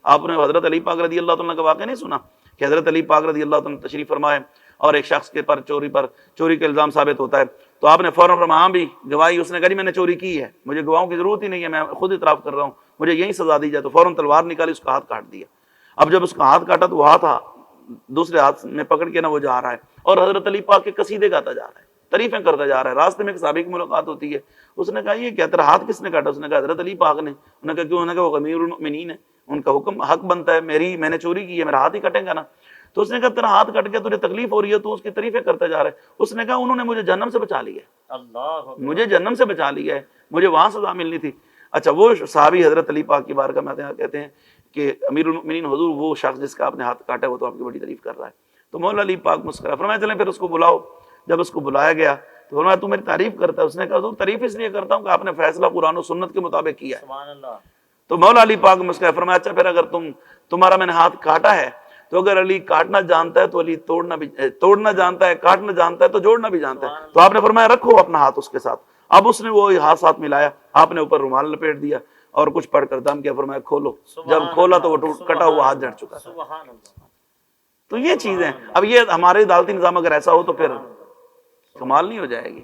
آپ نے حضرت علی پاک رضی اللہ عنہ کا واقعہ نہیں سنا کہ حضرت علی پاک رضی اللہ عنہ تشریف فرمائے اور ایک شخص کے پر چوری کا الزام ثابت ہوتا ہے تو آپ نے فوراً فرمایا ہاں بھی گواہی، اس نے کہا میں نے چوری کی ہے، مجھے گواہوں کی ضرورت ہی نہیں ہے، میں خود اعتراف کر رہا ہوں، مجھے یہی سزا دی جائے، تو فوراً تلوار نکالی، اس کا ہاتھ کاٹ دیا۔ اب جب اس کا ہاتھ کاٹا تو وہ ہاتھ دوسرے ہاتھ میں پکڑ کے وہ جا رہا ہے اور حضرت علی پاک کے قصیدے گاتا جا رہا ہے، تعریفیں کرتا جا رہا ہے۔ راستے میں ایک صحابی کی ملاقات ہوتی ہے، اس نے کہا یہ کیا تیرا ہاتھ کس نے کاٹا؟ اس نے کہا حضرت علی پاک نے۔ انہوں نے کہا کیوں؟ انہوں نے کہا وہ امیر المؤمنین ہے، ان کا حکم حق بنتا ہے، میں نے چوری کی ہے، میرا ہاتھ ہی کٹے گا نا۔ تو اس نے کہا تیرا ہاتھ کٹ گیا، تجھے تکلیف ہو رہی ہے، تو اس کی تعریفیں کرتا جا رہا ہے۔ اس نے کہا انہوں نے مجھے جہنم سے بچا لیا ہے، مجھے جہنم سے بچا لیا ہے، مجھے وہاں سزا ملنی تھی۔ اچھا وہ صحابی حضرت علی پاک کی بارگاہ میں کہتے ہیں کہ امیر المؤمنین حضور وہ شخص جس کا آپ نے ہاتھ کاٹا ہے وہ تو آپ کی بڑی تعریف کر رہا ہے۔ تو مولا علی پاک مسکرا، فرمایا چلیں پھر اس کو بلاؤ۔ جب اس کو بلایا گیا تو فرمایا تو میری تعریف کرتا ہے؟ اس نے کہا حضور تعریف اس لیے کرتا ہوں کہ آپ نے فیصلہ قرآن و سنت کے مطابق کیا ہے۔ سبحان اللہ۔ تو مولا علی پاک مسکرا، فرمایا اچھا پھر اگر تمہارا میں نے ہاتھ کاٹا ہے تو اگر علی کاٹنا جانتا ہے تو علی توڑنا جانتا ہے، کاٹنا جانتا ہے تو جوڑنا بھی جانتا ہے۔ تو آپ نے فرمایا رکھو اپنا ہاتھ اس کے ساتھ۔ اب اس نے وہ ہاتھ ساتھ ملایا، آپ نے اوپر رومال لپیٹ دیا اور کچھ پڑھ کر دم کیا، فرمایا کھولو۔ جب کھولا تو وہ کٹا ہوا ہاتھ جھڑ چکا تھا۔ سبحان اللہ۔ تو یہ چیزیں اب یہ ہمارے عدالتی نظام اگر ایسا ہو تو پھر کمال نہیں ہو جائے گی۔